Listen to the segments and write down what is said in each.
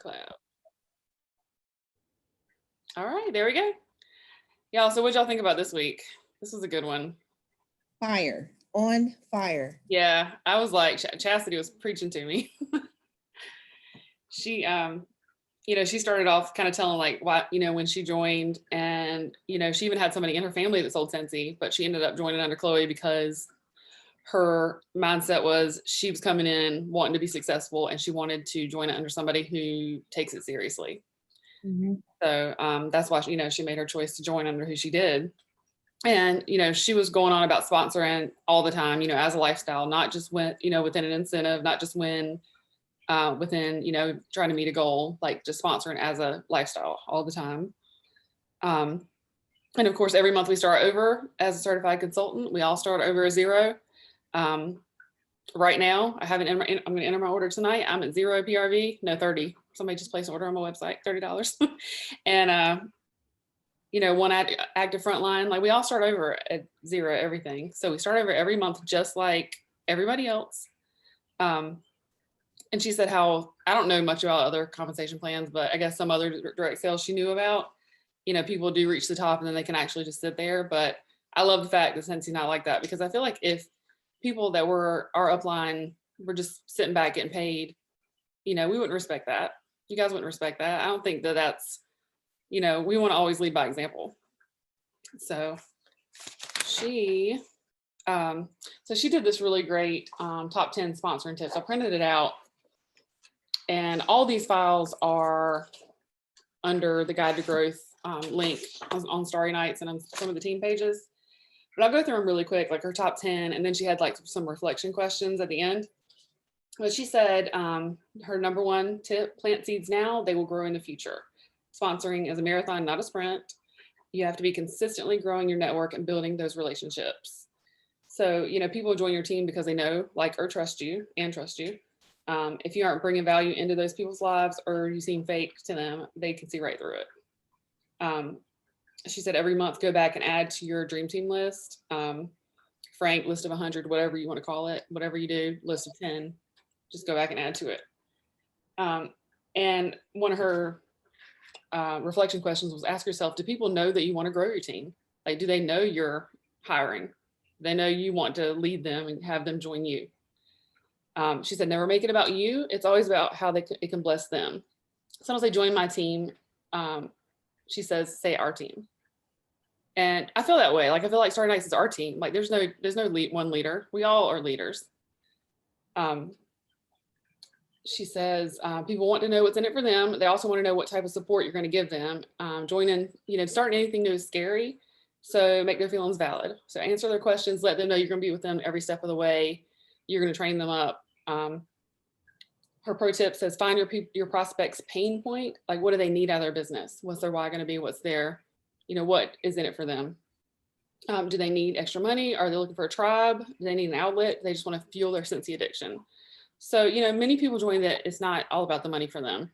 Clap. All right, there we go. Y'all, so what y'all think about this week? This was a good one. Fire. On fire. Yeah, I was like, Chastity was preaching to me. She, she started off kind of telling like why, when she joined, and, she even had somebody in her family that sold Scentsy, but she ended up joining under Chloe because her mindset was she was coming in wanting to be successful, and she wanted to join it under somebody who takes it seriously. Mm-hmm. So that's why, she made her choice to join under who she did. And, she was going on about sponsoring all the time, as a lifestyle, not just when, within an incentive, not just when within, trying to meet a goal, like just sponsoring as a lifestyle all the time. And of course, every month we start over as a certified consultant. We all start over at zero. Right now, I'm going to enter my order tonight. I'm at 0 PRV, no 30. Somebody just placed an order on my website, $30. And, one active frontline, like we all start over at 0, everything. So we start over every month, just like everybody else. And she said how, I don't know much about other compensation plans, but I guess some other direct sales she knew about, people do reach the top and then they can actually just sit there. But I love the fact that Scentsy not like that, because I feel like if people that were our upline were just sitting back getting paid, we wouldn't respect that. You guys wouldn't respect that. I don't think that that's, we want to always lead by example. So she did this really great top 10 sponsoring tips. I printed it out, and all these files are under the Guide to Growth link on Starry Nights and on some of the team pages. But I'll go through them really quick, like her top 10, and then she had like some reflection questions at the end. But she said her number one tip: plant seeds now, they will grow in the future. Sponsoring is a marathon, not a sprint. You have to be consistently growing your network and building those relationships. So, people join your team because they know, like, or trust you. If you aren't bringing value into those people's lives, or you seem fake to them, they can see right through it. She said every month, go back and add to your dream team list. Frank, list of 100, whatever you want to call it, whatever you do, list of 10, just go back and add to it. And one of her reflection questions was, ask yourself, do people know that you want to grow your team? Like, do they know you're hiring? They know you want to lead them and have them join you. She said, never make it about you. It's always about how it can bless them. Sometimes they join my team. She says, say our team. And I feel that way. Like, I feel like Starry Nights is our team. Like, there's no one leader. We all are leaders. She says, people want to know what's in it for them. They also want to know what type of support you're going to give them. Joining, starting anything new is scary. So make their feelings valid. So answer their questions, let them know you're going to be with them every step of the way. You're going to train them up. Her pro tip says, find your prospect's pain point. Like, what do they need out of their business? What's their why going to be? What's their, what is in it for them? Do they need extra money? Are they looking for a tribe? Do they need an outlet? They just want to fuel their Scentsy addiction. So, many people join that it's not all about the money for them.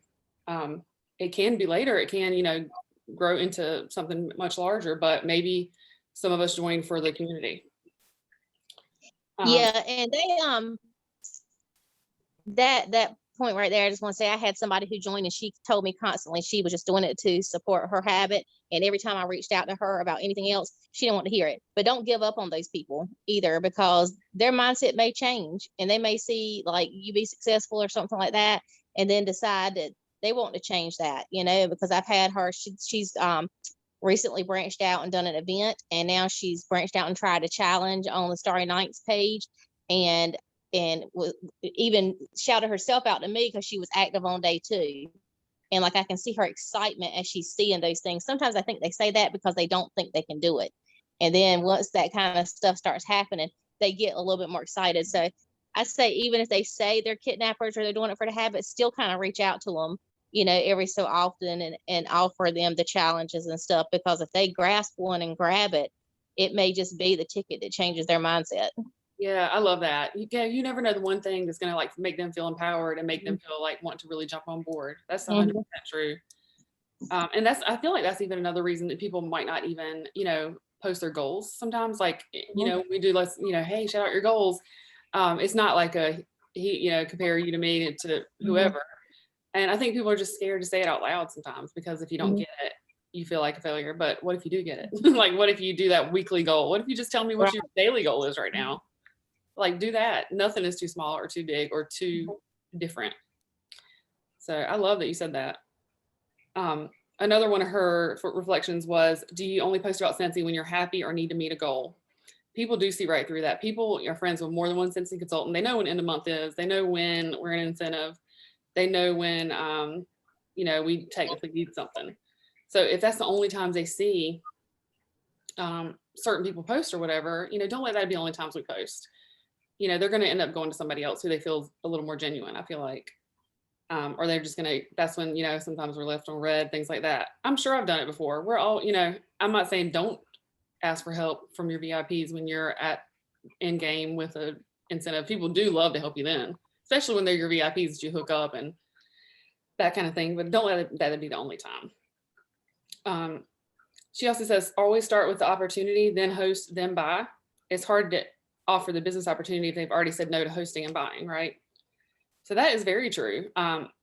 It can be later. It can, grow into something much larger, but maybe some of us join for the community. Yeah, and they that point right there, I just want to say I had somebody who joined and she told me constantly she was just doing it to support her habit. And every time I reached out to her about anything else, she didn't want to hear it. But don't give up on those people either, because their mindset may change and they may see like you be successful or something like that, and then decide that they want to change that, because I've had her, she's recently branched out and done an event, and now she's branched out and tried a challenge on the Starry Nights page, and even shouted herself out to me because she was active on day 2. And like, I can see her excitement as she's seeing those things. Sometimes I think they say that because they don't think they can do it. And then once that kind of stuff starts happening, they get a little bit more excited. So I say, even if they say they're kidnappers or they're doing it for the habit, still kind of reach out to them, every so often and offer them the challenges and stuff, because if they grasp one and grab it, it may just be the ticket that changes their mindset. Yeah, I love that. You never know the one thing that's going to like make them feel empowered and make them feel like want to really jump on board. That's 100% true. And I feel like that's even another reason that people might not even, post their goals sometimes. Like, we do, hey, shout out your goals. It's not like compare you to me to whoever. And I think people are just scared to say it out loud sometimes, because if you don't Mhm. get it, you feel like a failure. But what if you do get it? Like, what if you do that weekly goal? What if you just tell me what Right. your daily goal is right now? Like, do that. Nothing is too small or too big or too different. So I love that you said that. Another one of her reflections was, do you only post about Scentsy when you're happy or need to meet a goal? People do see right through that. People are friends with more than one Scentsy consultant. They know when end of month is. They know when we're in incentive. They know when, you know, we technically need something. So if that's the only times they see certain people post or whatever, you know, don't let that be the only times we post. You know, they're going to end up going to somebody else who they feel a little more genuine, I feel like. Or they're just gonna, that's when, you know, sometimes we're left on red, things like that. I'm sure I've done it before. We're all, you know, I'm not saying don't ask for help from your VIPs when you're at in game with a incentive. People do love to help you then, especially when they're your VIPs that you hook up and that kind of thing, but don't let that be the only time. She also says, always start with the opportunity, then host, then buy. It's hard to offer the business opportunity if they've already said no to hosting and buying, right? So that is very true.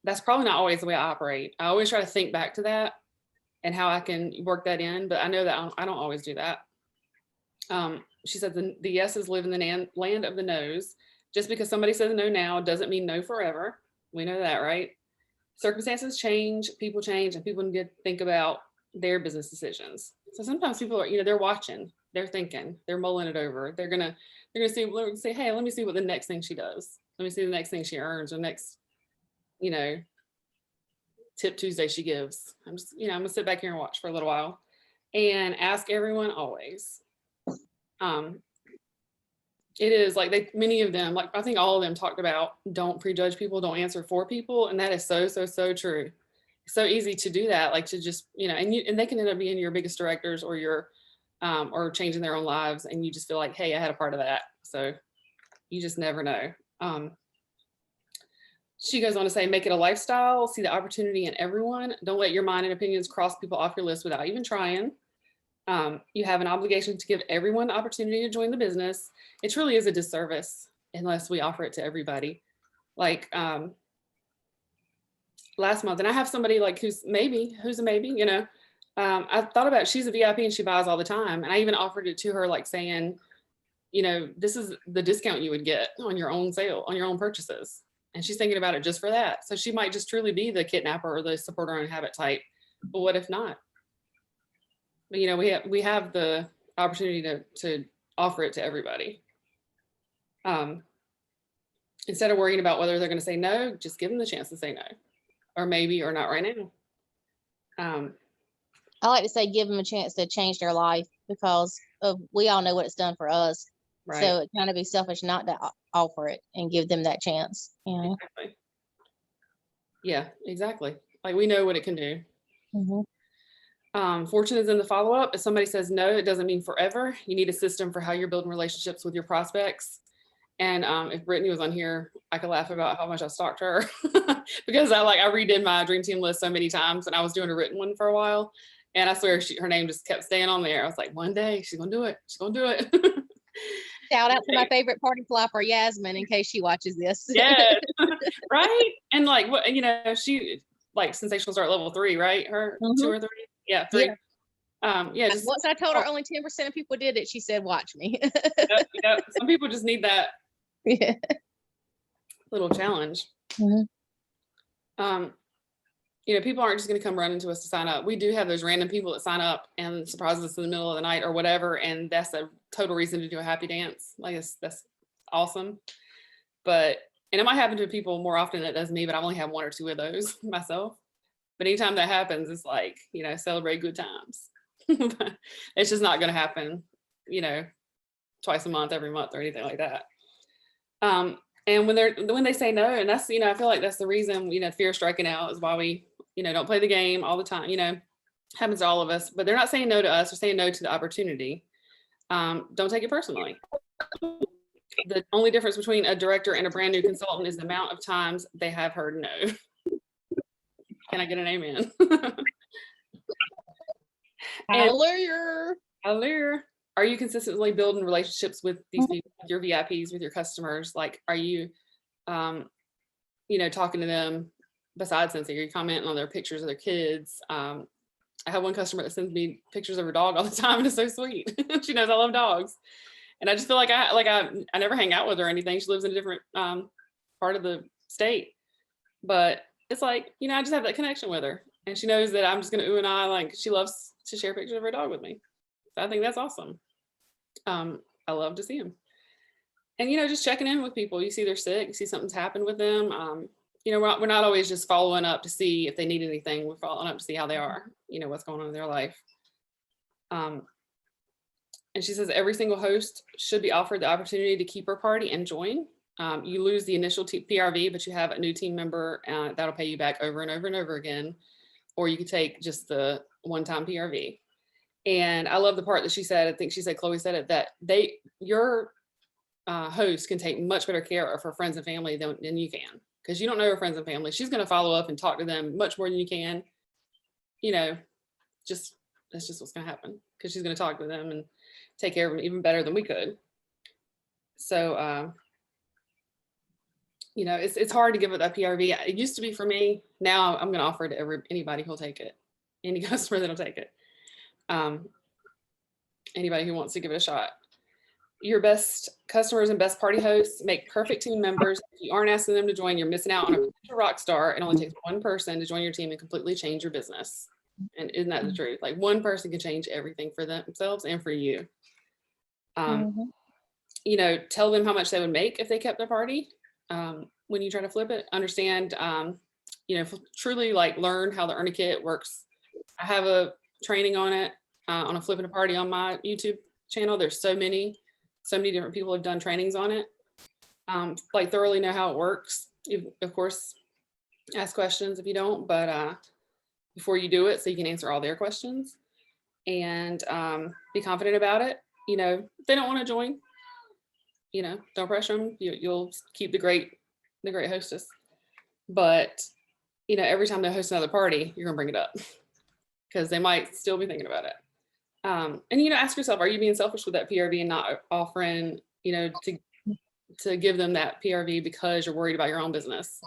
That's probably not always the way I operate. I always try to think back to that and how I can work that in, but I know that I don't always do that. She said the yeses live in the land of the no's. Just because somebody says no now doesn't mean no forever. We know that, right? Circumstances change, and people need to think about their business decisions. So sometimes people are, you know, they're watching, they're thinking, they're mulling it over. They're gonna say, hey, let me see what the next thing she does. Let me see the next thing she earns, or next, you know, tip Tuesday she gives. I'm just, you know, I'm gonna sit back here and watch for a little while and ask everyone always. It is like many of them, like I think all of them talked about, don't prejudge people, don't answer for people. And that is so, so, so true. So easy to do that, like to just, you know, and they can end up being your biggest directors or your, or changing their own lives. And you just feel like, hey, I had a part of that. So you just never know. She goes on to say, make it a lifestyle, see the opportunity in everyone. Don't let your mind and opinions cross people off your list without even trying. You have an obligation to give everyone the opportunity to join the business. It truly is a disservice unless we offer it to everybody. Like last month, and I have somebody like who's a maybe, you know, I thought about, she's a VIP and she buys all the time. And I even offered it to her, like saying, you know, this is the discount you would get on your own sale, on your own purchases. And she's thinking about it just for that. So she might just truly be the kidnapper or the support her own habit type. But what if not? But you know, we have the opportunity to offer it to everybody. Instead of worrying about whether they're going to say no, just give them the chance to say no, or maybe, or not right now. I like to say give them a chance to change their life, because we all know what it's done for us. Right. So it kind of be selfish not to offer it and give them that chance. You know? Exactly. Yeah, exactly. Like we know what it can do. Mm-hmm. Fortune is in the follow-up. If somebody says no, it doesn't mean forever. You need a system for how you're building relationships with your prospects. And if Brittany was on here, I could laugh about how much I stalked her because I redid my dream team list so many times, and I was doing a written one for a while. And I swear her name just kept staying on there. I was like, one day she's gonna do it. She's gonna do it. Shout out to my favorite party flopper, Yasmin, in case she watches this. Yeah, right. And like what, you know, she like sensational start level 3, right? Her 2 or 3, yeah, 3. Yeah, just once I told her only 10% of people did it, she said, "Watch me." yep. Some people just need that Yeah. little challenge. Mm-hmm. You know, people aren't just going to come running to us to sign up. We do have those random people that sign up and surprise us in the middle of the night or whatever, and that's a total reason to do a happy dance. Like that's awesome. But and it might happen to people more often than it does me, but I've only had 1 or 2 of those myself. But anytime that happens, it's like, you know, celebrate good times. It's just not going to happen, you know, twice a month, every month, or anything like that. And when they say no, and that's, you know, I feel like that's the reason, you know, fear striking out is why we, you know, don't play the game all the time. You know, happens to all of us. But they're not saying no to us; they're saying no to the opportunity. Don't take it personally. The only difference between a director and a brand new consultant is the amount of times they have heard no. Can I get an amen? Hallelujah. Hallelujah. Are you consistently building relationships with these people, with your VIPs, with your customers? Like, are you, you know, talking to them besides Scentsy, you're commenting on their pictures of their kids. I have one customer that sends me pictures of her dog all the time, and it's so sweet. She knows I love dogs, and I just feel like I never hang out with her or anything. She lives in a different part of the state, but it's like, you know, I just have that connection with her, and she knows that I'm just gonna ooh and ah, like she loves to share pictures of her dog with me. So I think that's awesome. I love to see them, and you know, just checking in with people. You see they're sick, you see something's happened with them. You know, we're not always just following up to see if they need anything. We're following up to see how they are, you know, what's going on in their life. And she says every single host should be offered the opportunity to keep her party and join. You lose the initial PRV, but you have a new team member that'll pay you back over and over and over again. Or you could take just the one-time PRV. And I love the part that she said, I think she said, Chloe said it, that your host can take much better care of her friends and family than you can. Because you don't know her friends and family. She's going to follow up and talk to them much more than you can. You know, that's just what's going to happen. Because she's going to talk to them and take care of them even better than we could. So, you know, it's hard to give it that PRV. It used to be for me. Now I'm going to offer it to anybody who'll take it. Any customer that'll take it. Anybody who wants to give it a shot. Your best customers and best party hosts make perfect team members. If you aren't asking them to join, you're missing out on a rock star. It only takes one person to join your team and completely change your business. And isn't that the truth? Like one person can change everything for themselves and for you. You know, tell them how much they would make if they kept their party. When you try to flip it, understand, you know, truly like learn how the Earn a Kit works. I have a training on it, on a flipping a party on my YouTube channel. There's so many different people have done trainings on it. Like thoroughly know how it works. You, of course, ask questions if you don't, but before you do it, so you can answer all their questions and be confident about it. You know, if they don't want to join, you know, don't pressure them. You'll keep the great hostess. But you know, every time they host another party, you're gonna bring it up because they might still be thinking about it. And you know, ask yourself, are you being selfish with that PRV and not offering, you know, to give them that PRV because you're worried about your own business?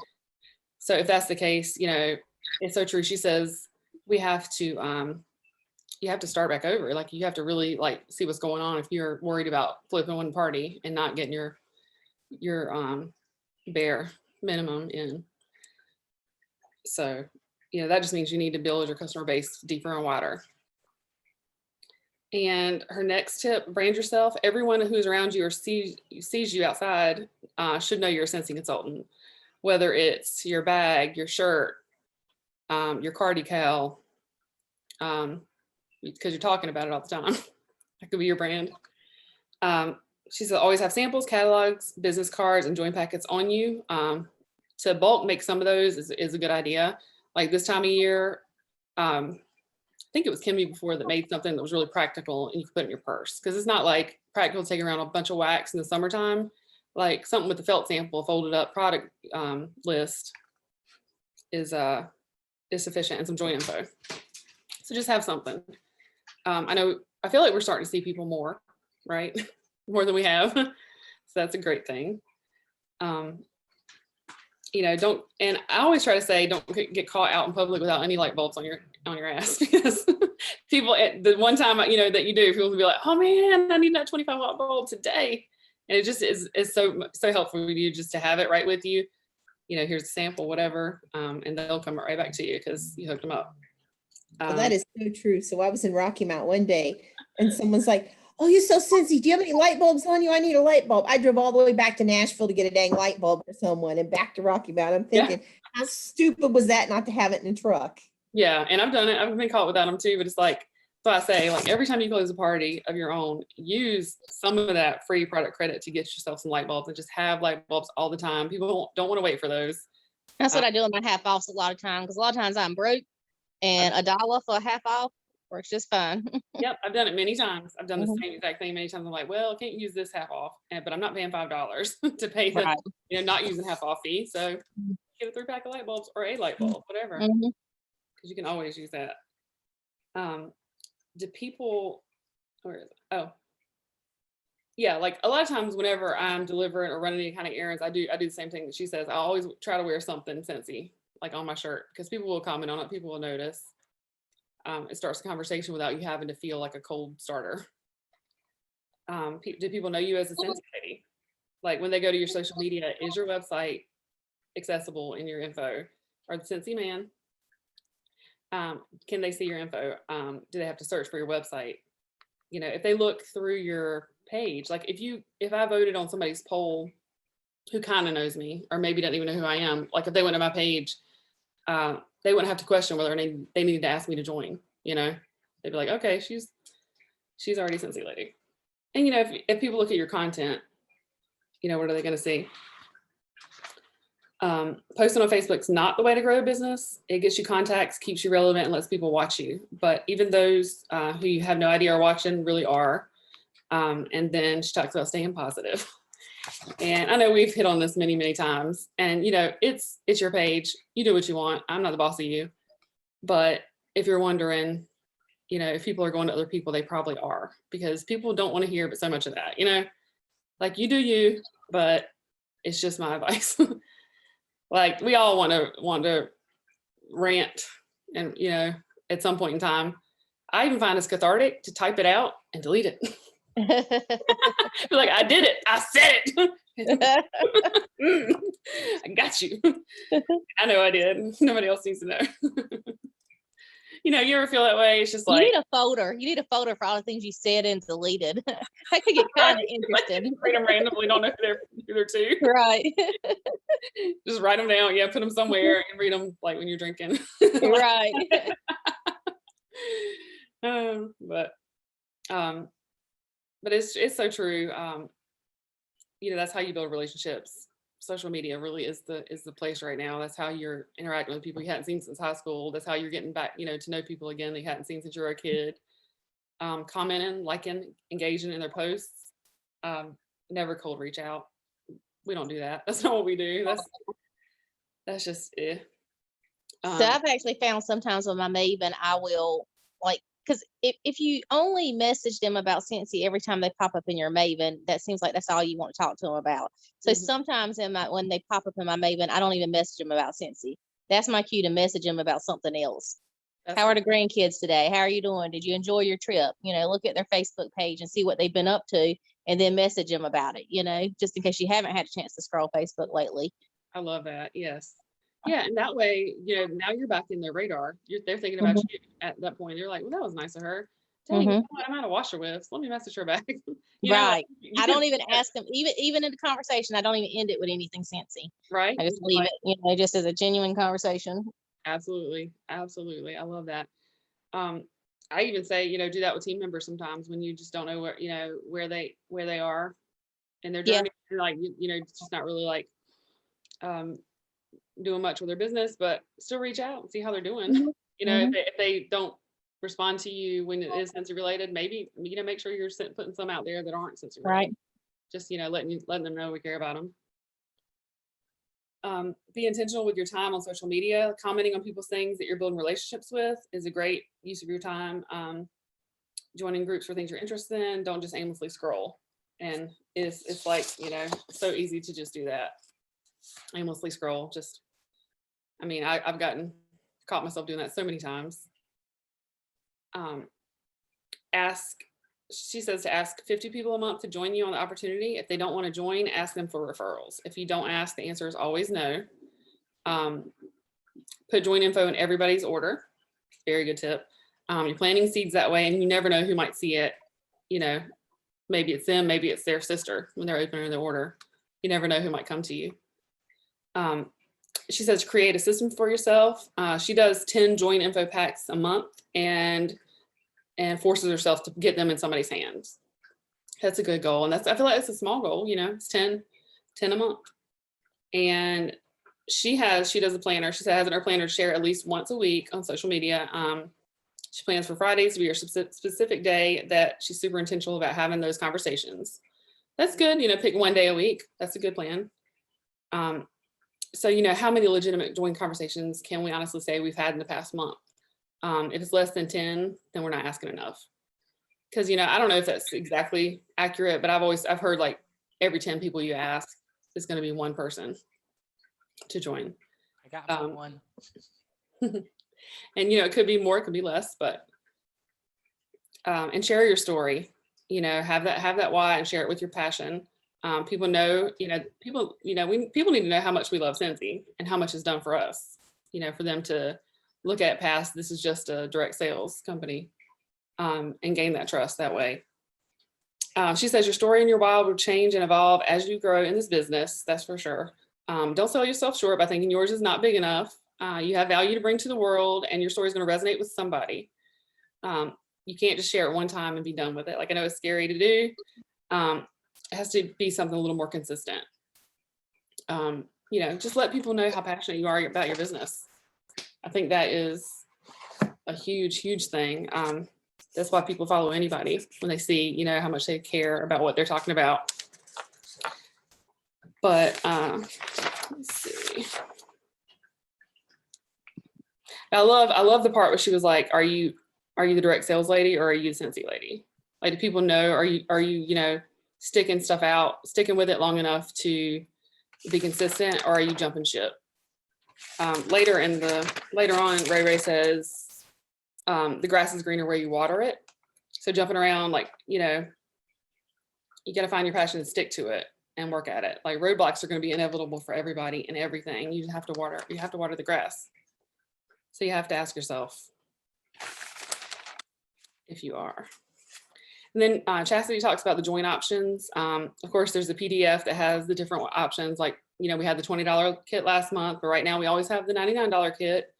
So if that's the case, you know, it's so true. She says we have to you have to start back over. Like you have to really like see what's going on if you're worried about flipping one party and not getting your bare minimum in. So, you know, that just means you need to build your customer base deeper and wider. And her next tip, brand yourself. Everyone who's around you or sees you outside should know you're a Scentsy consultant, whether it's your bag, your shirt, your car decal, because you're talking about it all the time. That could be your brand. She said, always have samples, catalogs, business cards, and join packets on you. To bulk make some of those is a good idea. Like this time of year, I think it was Kimmy before that made something that was really practical and you could put it in your purse. Because it's not like practical to take around a bunch of wax in the summertime. Like something with the felt sample, folded up product list is sufficient, and some joint info. So just have something. I feel like we're starting to see people more, right? More than we have. So that's a great thing. You know, and I always try to say, don't get caught out in public without any light bulbs on your ass, because people at the one time, you know, that you do, people will be like, oh man, I need that 25-watt bulb today. And it just is so helpful for you just to have it right with you. You know, here's a sample, whatever. And they'll come right back to you because you hooked them up. Well, that is so true. So I was in Rocky Mount one day and someone's like, oh, you're so Scentsy. Do you have any light bulbs on you? I need a light bulb. I drove all the way back to Nashville to get a dang light bulb for someone and back to Rocky Mount. I'm thinking, how stupid was that not to have it in a truck? Yeah, and I've done it. I've been caught without them too, but it's like, so I say, like every time you close a party of your own, use some of that free product credit to get yourself some light bulbs and just have light bulbs all the time. People don't want to wait for those. That's what I do in my half offs a lot of times, because a lot of times I'm broke and $1 for a half off works just fine. Yep, I've done it many times. I've done the same exact thing many times. I'm like, well, I can't use this half off, but I'm not paying $5 to pay the, you know, not using half off fee. So get a 3-pack of light bulbs or a light bulb, whatever, because you can always use that. Do people, where is it? Oh, yeah, like a lot of times whenever I'm delivering or running any kind of errands, I do the same thing that she says. I always try to wear something Scentsy, like on my shirt, because people will comment on it, people will notice. It starts a conversation without you having to feel like a cold starter. Do people know you as a Scentsy lady? Like when they go to your social media, is your website accessible in your info? Or the Scentsy man? Can they see your info? Do they have to search for your website? You know, if they look through your page, like if I voted on somebody's poll who kind of knows me, or maybe doesn't even know who I am, like if they went to my page, they wouldn't have to question whether they needed to ask me to join. You know, they'd be like, okay, she's already Scentsy lady. And you know, if people look at your content, you know, what are they going to see? Posting on Facebook's not the way to grow a business. It gets you contacts, keeps you relevant, and lets people watch you. But even those who you have no idea are watching really are. And then she talks about staying positive. And I know we've hit on this many, many times. And you know, it's your page. You do what you want. I'm not the boss of you. But if you're wondering, you know, if people are going to other people, they probably are, because people don't want to hear but so much of that. You know, like you do you, but it's just my advice. Like we all want to rant, and you know, at some point in time, I even find it's cathartic to type it out and delete it. Like I did it, I said it. I got you. I know I did. Nobody else needs to know. You know, you ever feel that way? It's just like You need a folder. You need a folder for all the things you said and deleted. That could get kind of interesting. Read them randomly, don't know who they're to. Right. Just write them down. Yeah, put them somewhere and read them like when you're drinking. Right. But it's so true. You know, that's how you build relationships. Social media really is the place right now. That's how you're interacting with people you hadn't seen since high school. That's how you're getting back, you know, to know people again that you hadn't seen since you were a kid. Commenting, liking, engaging in their posts. Never cold reach out. We don't do that. That's not what we do. That's just it. So I've actually found sometimes with my Maven, I will like, because if you only message them about Scentsy every time they pop up in your Maven, that seems like that's all you want to talk to them about. So sometimes when they pop up in my Maven, I don't even message them about Scentsy. That's my cue to message them about something else. How are the grandkids today? How are you doing? Did you enjoy your trip? You know, look at their Facebook page and see what they've been up to, and then message them about it, you know, just in case you haven't had a chance to scroll Facebook lately. I love that. Yes. Yeah. And that way, you know, now you're back in their radar. They're thinking about you at that point. They're like, well, that was nice of her. Dang, you know what, I'm out of washer with. So let me message her back. Right. I don't even ask them, even in the conversation, I don't even end it with anything Scentsy. Right. I just leave it, you know, just as a genuine conversation. Absolutely. Absolutely. I love that. I even say, you know, do that with team members sometimes when you just don't know where, you know, where they are in their journey. Yeah. Like, you know, it's just not really like doing much with their business, but still reach out and see how they're doing. You know, if they don't respond to you when it is Scentsy related, maybe, you know, make sure you're putting some out there that aren't Scentsy related. Right. Just, you know, letting them know we care about them. Be intentional with your time on social media. Commenting on people's things that you're building relationships with is a great use of your time. Joining groups for things you're interested in. Don't just aimlessly scroll. And it's like, you know, so easy to just do that. Aimlessly scroll. Just, I mean, I've caught myself doing that so many times. She says to ask 50 people a month to join you on the opportunity. If they don't want to join, ask them for referrals. If you don't ask, the answer is always no. Put join info in everybody's order. Very good tip. You're planting seeds that way, and you never know who might see it. You know, maybe it's them, maybe it's their sister when they're opening their order. You never know who might come to you. She says create a system for yourself. She does 10 join info packs a month and forces herself to get them in somebody's hands. That's a good goal. And I feel like it's a small goal, you know, it's 10 a month. And she does a planner. She has in her planner to share at least once a week on social media. She plans for Fridays to be her specific day that she's super intentional about having those conversations. That's good. You know, pick one day a week. That's a good plan. So, you know, how many legitimate join conversations can we honestly say we've had in the past month? If it's less than 10, then we're not asking enough. Because, you know, I don't know if that's exactly accurate, but I've heard like every 10 people you ask, it's going to be one person to join. got Um, one. And, it could be more, it could be less, but, and share your story, have that why and share it with your passion. People know, people need to know how much we love Cincy and how much is done for us, for them to look at it past, this is just a direct sales company, and gain that trust that way. She says your story and your why will change and evolve as you grow in this business. That's for sure. Don't sell yourself short by thinking yours is not big enough. You have value to bring to the world and your story is going to resonate with somebody. You can't just share it one time and be done with it. Like, I know it's scary to do. It has to be something a little more consistent. Just let people know how passionate you are about your business. I think that is a huge, huge thing. That's why people follow anybody when they see, how much they care about what they're talking about. But let's see. I love the part where she was like, are you the direct sales lady or are you the Cincy lady? Like, do people know, are you sticking with it long enough to be consistent, or are you jumping ship? Later on, Ray says, the grass is greener where you water it. So jumping around, like, you got to find your passion and stick to it and work at it. Like, roadblocks are going to be inevitable for everybody and everything. You have to water the grass. So you have to ask yourself if you are. And then Chastity talks about the join options. Of course, there's a PDF that has the different options. Like, we had the $20 kit last month, but right now we always have the $99 kit.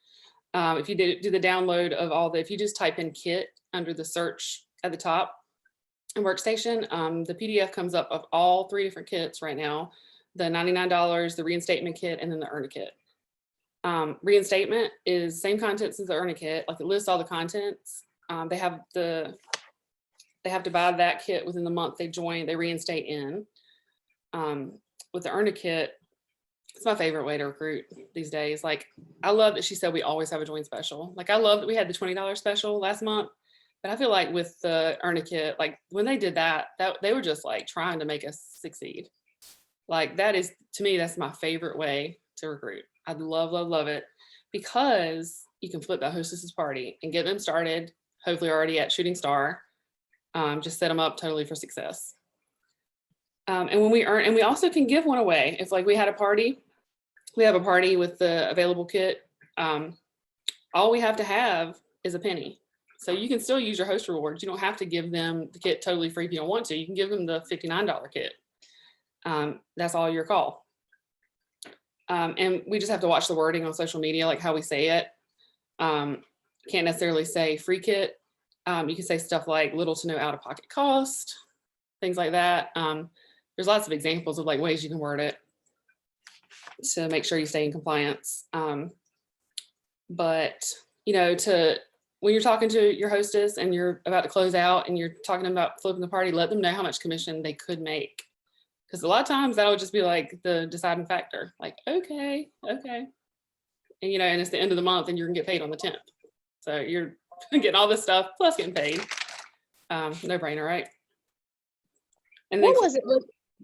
If you do the download of if you just type in kit under the search at the top and workstation, the PDF comes up of all 3 different kits right now: the $99, the reinstatement kit, and then the earn a kit. Reinstatement is same contents as the earn a kit. Like, it lists all the contents. They have to buy that kit within the month they reinstate in. With the earn a kit, it's my favorite way to recruit these days. Like, I love that she said we always have a join special. Like, I love that we had the $20 special last month, but I feel like with the earn a kit, like, when they did that they were just like trying to make us succeed. Like, that is, to me, that's my favorite way to recruit. I love it, because you can flip that hostess's party and get them started, hopefully already at Shooting Star. Just set them up totally for success. And when we earn, and we also can give one away. If, like, we have a party with the available kit, all we have to have is a penny. So you can still use your host rewards. You don't have to give them the kit totally free if you don't want to. You can give them the $59 kit. That's all your call. And we just have to watch the wording on social media, like how we say it. Can't necessarily say free kit. You can say stuff like little to no out-of-pocket cost, things like that. There's lots of examples of, like, ways you can word it to make sure you stay in compliance. But when you're talking to your hostess and you're about to close out and you're talking about flipping the party, let them know how much commission they could make. Because a lot of times that'll just be like the deciding factor. Like, okay. And, and it's the end of the month and you're gonna get paid on the 10th. So you're getting all this stuff plus getting paid. No brainer, right? And then, What was it?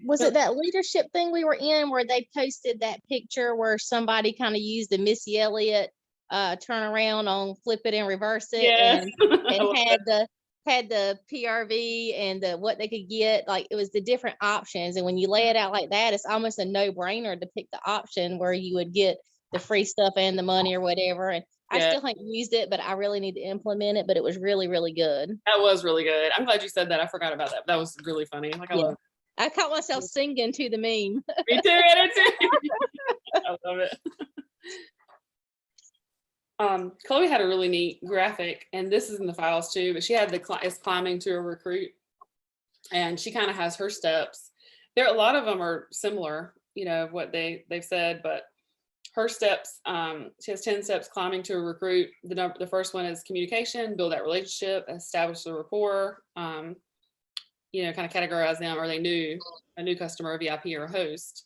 Was it that leadership thing we were in where they posted that picture where somebody kind of used the Missy Elliott turn around on flip it and reverse it, yes. and had the PRV and the what they could get? Like, it was the different options, and when you lay it out like that, it's almost a no-brainer to pick the option where you would get the free stuff and the money or whatever. And I still haven't used it, but I really need to implement it. But it was really, really good. That was really good. I'm glad you said that. I forgot about that. That was really funny. Like, I love it. I caught myself singing to the meme. Me too, I too. I love it. Chloe had a really neat graphic, and this is in the files too, but she had it's climbing to a recruit, and she kind of has her steps. A lot of them are similar, what they've said, but her steps, she has 10 steps climbing to a recruit. The first one is communication, build that relationship, establish the rapport, kind of categorize them. Are they a new customer, a VIP, or a host?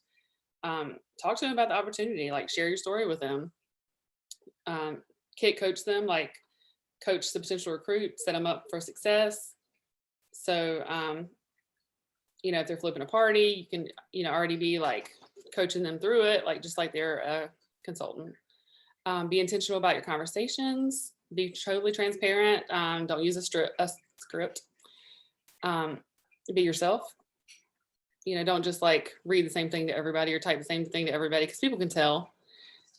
Talk to them about the opportunity, like share your story with them. Kit coach them, like coach the potential recruit, set them up for success. So, if they're flipping a party, you can, already be like coaching them through it, like just like they're a consultant. Be intentional about your conversations. Be totally transparent. Don't use a script. Be yourself. Don't just like read the same thing to everybody or type the same thing to everybody, because people can tell.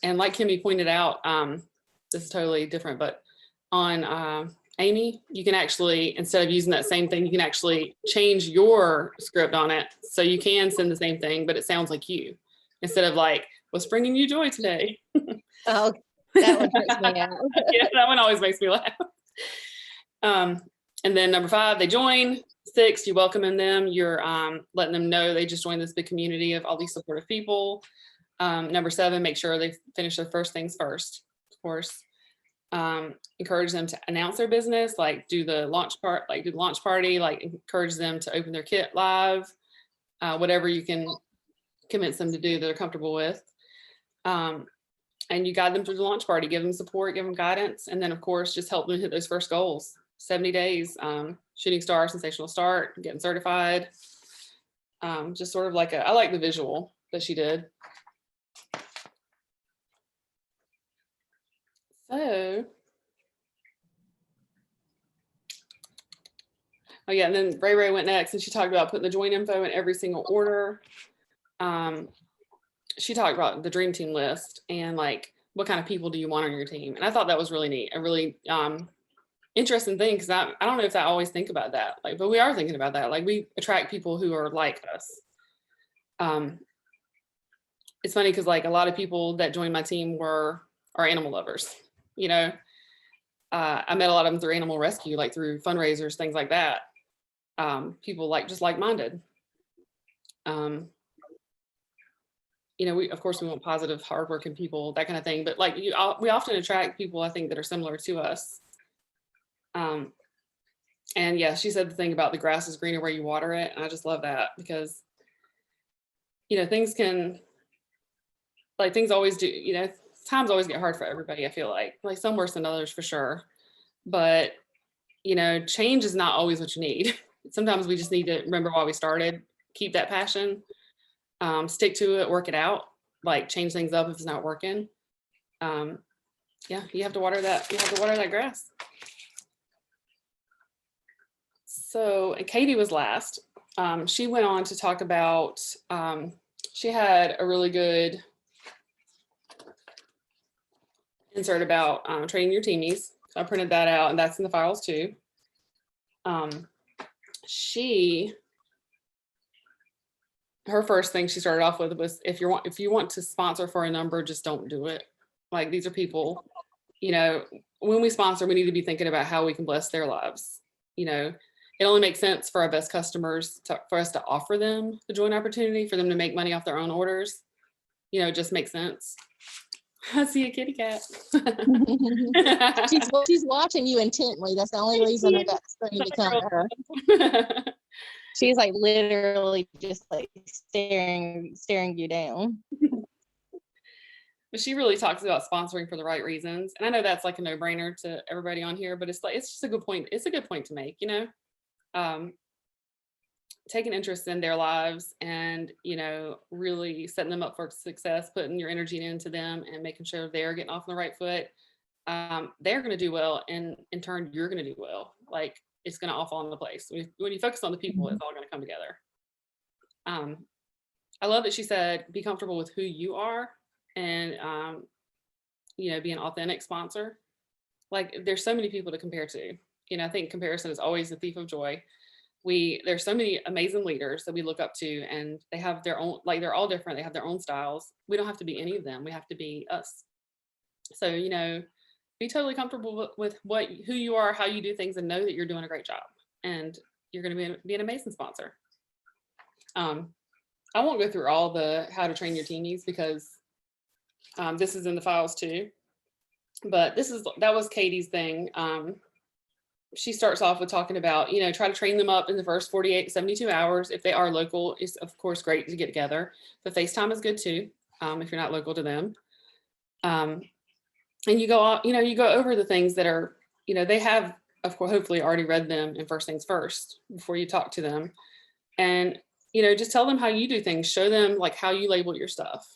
And like Kimmy pointed out, this is totally different, but on Amy, you can actually, instead of using that same thing, you can actually change your script on it. So you can send the same thing, but it sounds like you, instead of like, what's bringing you joy today? Oh, that one trips me out. Yeah, that one always makes me laugh. And then number 5, they join. 6, you welcome in them. You're letting them know they just joined this big community of all these supportive people. Number 7, make sure they finish their first things first, of course. Encourage them to announce their business, like do the launch party, like encourage them to open their kit live, whatever you can convince them to do that they're comfortable with. And you guide them through the launch party, give them support, give them guidance, and then of course just help them hit those first goals. 70 days, shooting star, sensational start, getting certified. Just sort of like I like the visual that she did. So, oh yeah, and then Ray went next, and she talked about putting the join info in every single order. She talked about the dream team list and like what kind of people do you want on your team, and I thought that was really neat, a really interesting thing, because I don't know if I always think about that, like, but we are thinking about that. Like, we attract people who are like us. It's funny because like a lot of people that joined my team are animal lovers. I met a lot of them through animal rescue, like through fundraisers, things like that. People just like-minded. We of course we want positive, hardworking people, that kind of thing. But like we often attract people, I think, that are similar to us. And yeah, she said the thing about the grass is greener where you water it, and I just love that, because things always do. Times always get hard for everybody. I feel like some worse than others for sure. But change is not always what you need. Sometimes we just need to remember why we started, keep that passion, stick to it, work it out, like change things up if it's not working. Yeah, you have to water that. You have to water that grass. So, and Katie was last. She went on to talk about, she had a really good insert about training your teamies. So I printed that out, and that's in the files too. Her first thing she started off with was, if you want to sponsor for a number, just don't do it. Like, these are people, when we sponsor, we need to be thinking about how we can bless their lives. It only makes sense for our best customers for us to offer them the joint opportunity, for them to make money off their own orders. It just makes sense. I see a kitty cat. She's watching you intently. That's the only reason I got the screen to come to her. She's like literally just like staring you down. But she really talks about sponsoring for the right reasons. And I know that's like a no-brainer to everybody on here, but it's just a good point. It's a good point to make, taking interest in their lives and, really setting them up for success, putting your energy into them and making sure they're getting off on the right foot. They're going to do well. And in turn, you're going to do well. Like, it's going to all fall into place. When you focus on the people, it's all going to come together. I love that she said, be comfortable with who you are and, be an authentic sponsor. Like, there's so many people to compare to. I think comparison is always the thief of joy. There's so many amazing leaders that we look up to, and they have their own, like, they're all different. They have their own styles. We don't have to be any of them. We have to be us. So, be totally comfortable with who you are, how you do things, and know that you're doing a great job, and you're going to be an amazing sponsor. I won't go through all the how to train your teamies, because this is in the files too, but that was Katie's thing. She starts off with talking about, try to train them up in the first 48 to 72 hours. If they are local, it's of course great to get together, but FaceTime is good too, if you're not local to them. And you go over the things that are, they have, of course, hopefully already read them in First Things First before you talk to them. And, just tell them how you do things. Show them like how you label your stuff.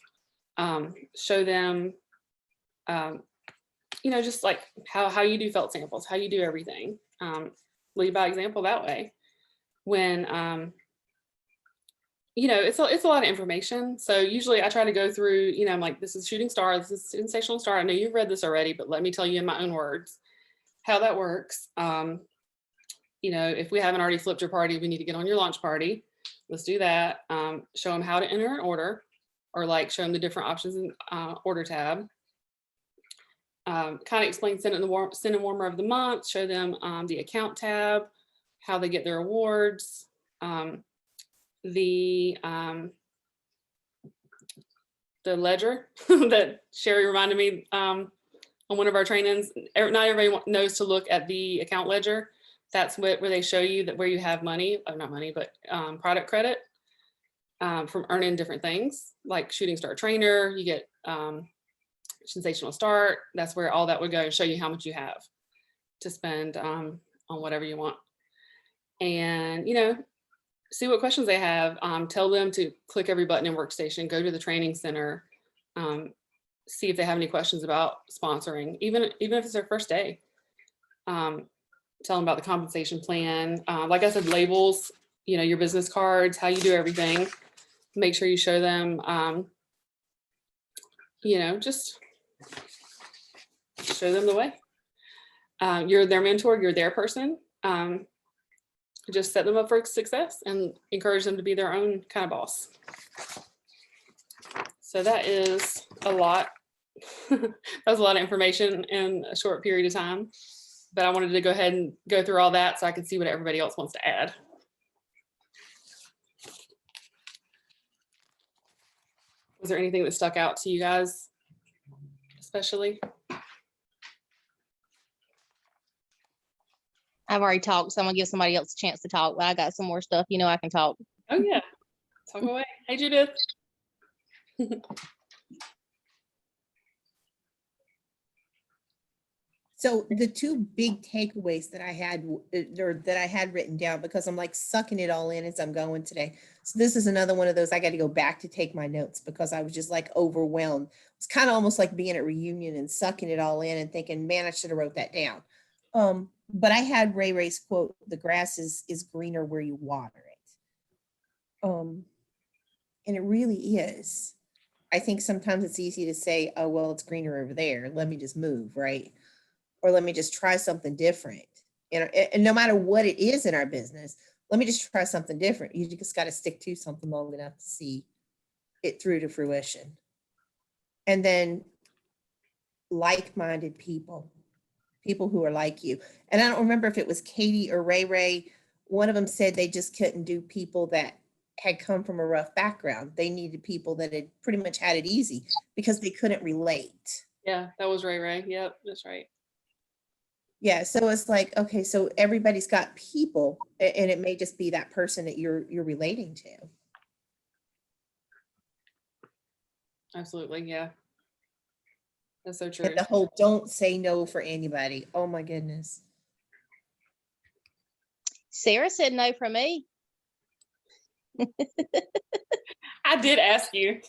Show them, you know, just like how you do felt samples, how you do everything. Lead by example that way. When, you know, it's a lot of information. So usually I try to go through, you know, I'm like, this is Shooting Star, this is Sensational Star. I know you've read this already, but let me tell you in my own words how that works. You know, if we haven't already flipped your party, we need to get on your launch party. Let's do that. Show them how to enter an order, or like show them the different options in order tab. Kind of explain send and warmer of the month, show them the account tab, how they get their awards, the ledger that Sherry reminded me on one of our trainings. Not everybody knows to look at the account ledger. That's where they show you that where you have money, not money, but product credit from earning different things like Shooting Star Trainer. You get Sensational Start. That's where all that would go and show you how much you have to spend on whatever you want. And, you know, see what questions they have. Tell them to click every button in Workstation, go to the training center, see if they have any questions about sponsoring, even if it's their first day. Tell them about the compensation plan. Like I said, labels, you know, your business cards, how you do everything. Make sure you show them, you know, just show them the way. You're their mentor, you're their person. Just set them up for success and encourage them to be their own kind of boss. So that is a lot. That was a lot of information in a short period of time, but I wanted to go ahead and go through all that so I can see what everybody else wants to add. Was there anything that stuck out to you guys, especially? I've already talked, so I'm gonna give somebody else a chance to talk. But I got some more stuff. You know, I can talk. Oh yeah, talk away. Hey Judith. So the two big takeaways that I had, or that I had written down, because I'm like sucking it all in as I'm going today. So this is another one of those, I got to go back to take my notes because I was just like overwhelmed. It's kind of almost like being at reunion and sucking it all in and thinking, man, I should have wrote that down. But I had Ray Ray's quote, the grass is greener where you water it. And it really is. I think sometimes it's easy to say, oh, well, it's greener over there. Let me just move, right? Or let me just try something different. And no matter what it is in our business, let me just try something different. You just got to stick to something long enough to see it through to fruition. And then like-minded people who are like you. And I don't remember if it was Katie or Ray Ray. One of them said they just couldn't do people that had come from a rough background. They needed people that had pretty much had it easy because they couldn't relate. Yeah, that was Ray Ray. Yep, that's right. Yeah, so it's like, okay, so everybody's got people, and it may just be that person that you're relating to. Absolutely, yeah. That's so true. And the whole don't say no for anybody. Oh my goodness. Sarah said no for me. I did ask you.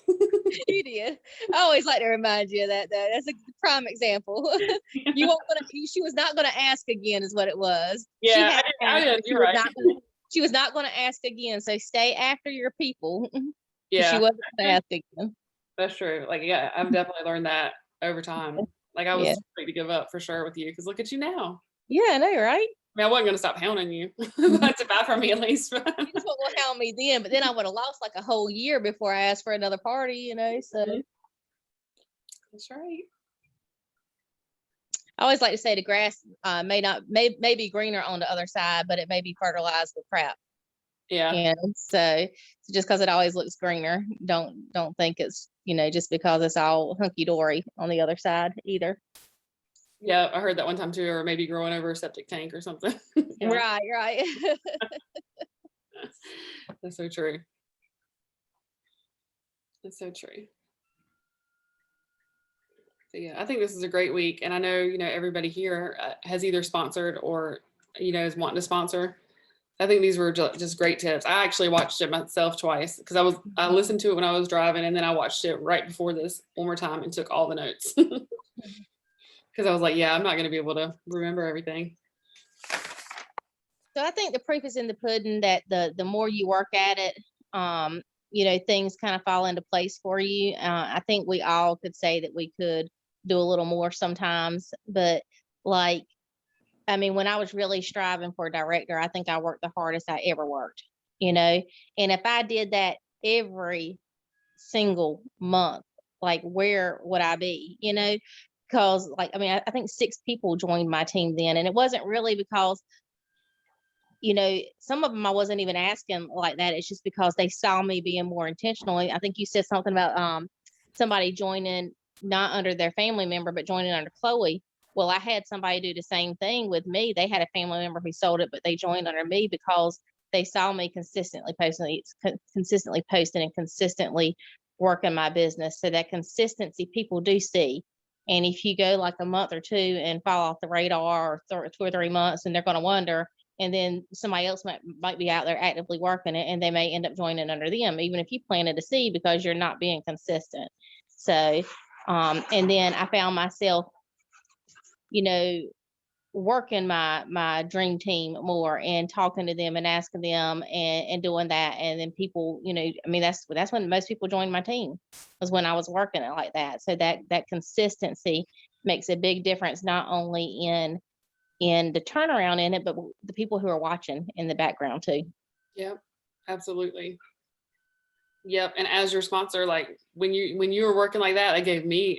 You did. I always like to remind you of that, though. That's a prime example. You won't gonna. She was not going to ask again, is what it was. Yeah, I did. You're right. She was not going to ask again. So stay after your people. Yeah, she wasn't going to ask again. That's true. Like, yeah, I've definitely learned that over time. Like, I was ready to give up for sure with you because look at you now. Yeah, I know, right? I mean, I wasn't going to stop hounding you, but to buy from me at least. You just weren't going to hound me then, but then I would have lost like a whole year before I asked for another party, you know. So that's right. I always like to say the grass may be greener on the other side, but it may be fertilized with crap. Yeah. And so just because it always looks greener, don't think it's, you know, just because it's all hunky dory on the other side either. Yeah, I heard that one time too, or maybe growing over a septic tank or something. Yeah. Right. That's so true. That's so true. So yeah, I think this is a great week, and I know, you know, everybody here has either sponsored or, you know, is wanting to sponsor. I think these were just great tips. I actually watched it myself twice because I listened to it when I was driving, and then I watched it right before this one more time and took all the notes. Because I was like, yeah, I'm not going to be able to remember everything. So I think the proof is in the pudding that the more you work at it, things kind of fall into place for you. I think we all could say that we could do a little more sometimes, but like, I mean, when I was really striving for a director, I think I worked the hardest I ever worked, and if I did that every single month, like where would I be, because like, I mean, I think 6 people joined my team then, and it wasn't really because some of them I wasn't even asking like that. It's just because they saw me being more intentional. I think you said something about somebody joining not under their family member, but joining under Chloe. Well, I had somebody do the same thing with me. They had a family member who sold it, but they joined under me because they saw me consistently posting and consistently working my business. So that consistency people do see. And if you go like a month or two and fall off the radar, or 2 or 3 months, and they're going to wonder, and then somebody else might be out there actively working it, and they may end up joining under them, even if you planted a seed, because you're not being consistent. So, and then I found myself, working my dream team more and talking to them and asking them and doing that. And then people, I mean, that's when most people joined my team, was when I was working it like that. So that consistency makes a big difference, not only in the turnaround in it, but the people who are watching in the background too. Yep, absolutely. Yep. And as your sponsor, like when you were working like that, it gave me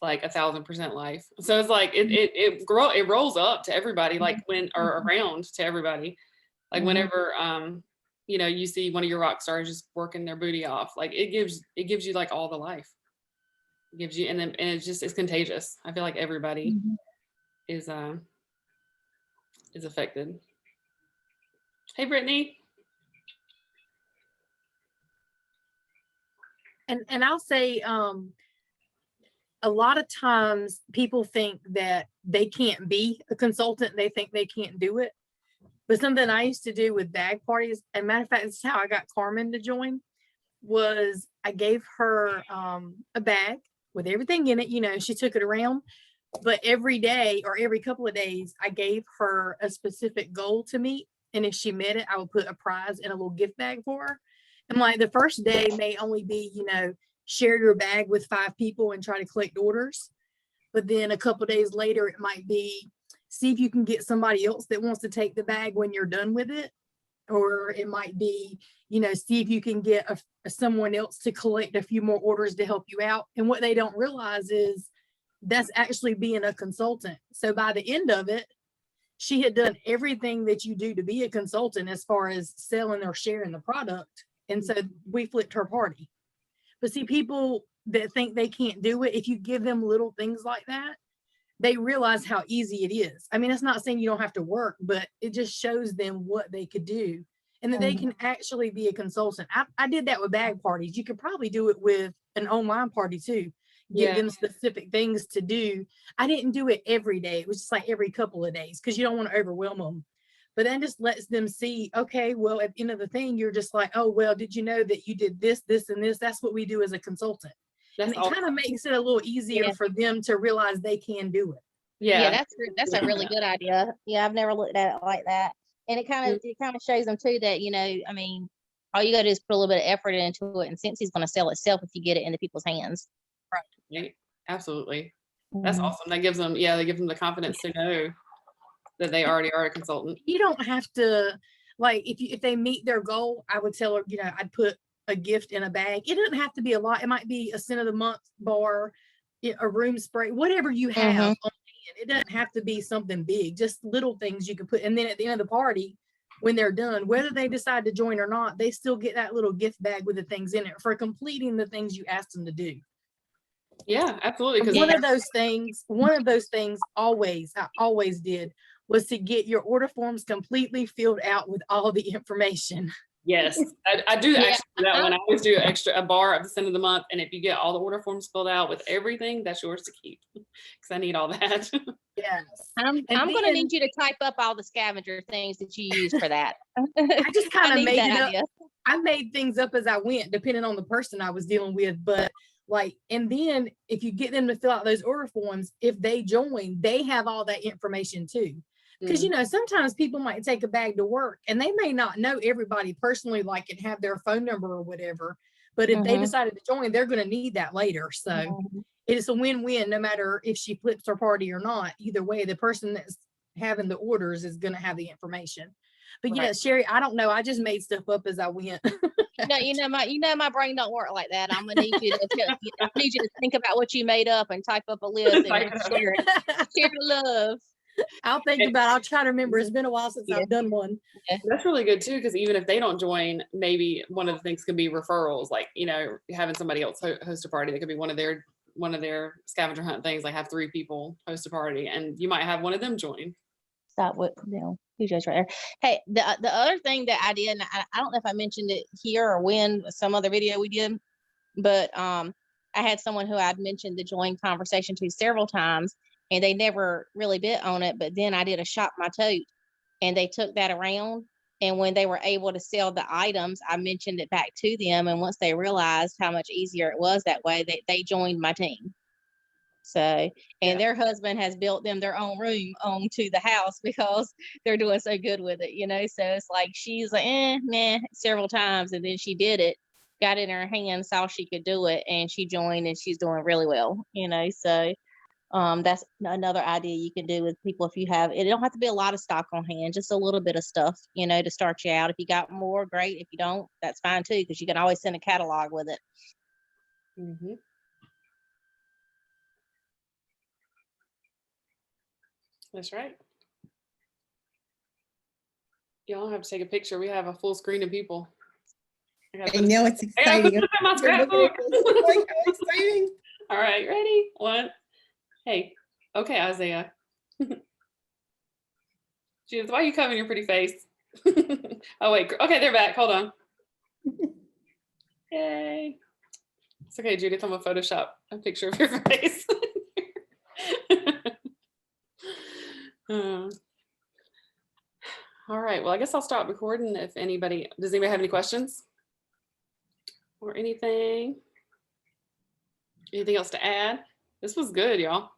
like 1,000% life. So it's like it rolls up to everybody, like or around to everybody. Like whenever you see one of your rock stars just working their booty off, like it gives you like all the life. It gives you, and it's contagious. I feel like everybody is affected. Hey, Brittany. And I'll say, a lot of times people think that they can't be a consultant. They think they can't do it. But something I used to do with bag parties, and matter of fact, this is how I got Carmen to join, was I gave her a bag with everything in it. She took it around, but every day or every couple of days, I gave her a specific goal to meet. And if she met it, I would put a prize in a little gift bag for her. And like the first day may only be, share your bag with 5 people and try to collect orders. But then a couple of days later, it might be, see if you can get somebody else that wants to take the bag when you're done with it. Or it might be, see if you can get someone else to collect a few more orders to help you out. And what they don't realize is that's actually being a consultant. So by the end of it, she had done everything that you do to be a consultant as far as selling or sharing the product. And so we flipped her party. But see, people that think they can't do it, if you give them little things like that, they realize how easy it is. I mean, it's not saying you don't have to work, but it just shows them what they could do and that they can actually be a consultant. I did that with bag parties. You could probably do it with an online party too. Give them specific things to do. I didn't do it every day. It was just like every couple of days because you don't want to overwhelm them. But then just lets them see, okay, well, at the end of the thing, you're just like, oh, well, did you know that you did this, this, and this? That's what we do as a consultant. And it kind of makes it a little easier for them to realize they can do it. Yeah, that's a really good idea. Yeah, I've never looked at it like that. And it kind of shows them too that, I mean, all you got to do is put a little bit of effort into it. And since he's going to sell itself if you get it into people's hands. Right. Absolutely. That's awesome. That gives them, they give them the confidence to know that they already are a consultant. You don't have to, like, if they meet their goal, I would tell her, I'd put a gift in a bag. It doesn't have to be a lot. It might be a cent of the month bar, a room spray, whatever you have on hand. It doesn't have to be something big, just little things you can put. And then at the end of the party, when they're done, whether they decide to join or not, they still get that little gift bag with the things in it for completing the things you asked them to do. Yeah, absolutely. Because one of those things I always did was to get your order forms completely filled out with all the information. Yes, I do Yeah, actually do that one. I always do a bar of the end of the month, and if you get all the order forms filled out with everything, that's yours to keep, because I need all that. Yes. I'm And gonna then need you to type up all the scavenger things that you use for that. I just kind I of need made that it up. idea. I made things up as I went, depending on the person I was dealing with. But like, and then if you get them to fill out those order forms, if they join, they have all that information too. Because you know, sometimes people might take a bag to work and they may not know everybody personally, like and have their phone number or whatever. But if they Mhm. decided to join, they're going to need that later. So Mhm. it is a win-win, no matter if she flips her party or not. Either way, the person that's having the orders is going to have the information. But Right. yeah, Sherry, I don't know. I just made stuff up as I went. My brain don't work like that. I'm gonna need you to I need you to think about what you made up and type up a list and Type it up. share it. Share the love. I'll think about it. I'll try to remember. It's been a while since Yeah. I've done one. That's really good too, because even if they don't join, maybe one of the things could be referrals, like, you know, having somebody else host a party. That could be one of their scavenger hunt things, like have 3 people host a party, and you might have one of them join. Stop with PJ's right there. Hey, the other thing that I did, and I don't know if I mentioned it here or when some other video we did, but I had someone who I'd mentioned the join conversation to several times, and they never really bit on it. But then I did a shop my tote, and they took that around. And when they were able to sell the items, I mentioned it back to them. And once they realized how much easier it was that way, they joined my team. So, and Yeah. their husband has built them their own room onto the house because they're doing so good with it, you know. So it's like she's like, nah, several times, and then she did it, got it in her hands, saw she could do it, and she joined, and she's doing really well, you know. So, that's another idea you can do with people if you have. It don't have to be a lot of stock on hand, just a little bit of stuff, you know, to start you out. If you got more, great. If you don't, that's fine too, because you can always send a catalog with it. Mhm. That's right. Y'all have to take a picture. We have a full screen of people. I know it's I gotta put exciting. this in my I'm looking scrapbook. at this, like, how exciting. All right, ready? One. Hey, okay, Isaiah. Judith, why are you covering your pretty face? Oh, wait. Okay, they're back. Hold on. Yay. It's okay, Judith. I'm going to Photoshop a picture of your face. All right. Well, I guess I'll stop recording if anybody, does anybody have any questions or anything? Anything else to add? This was good, y'all.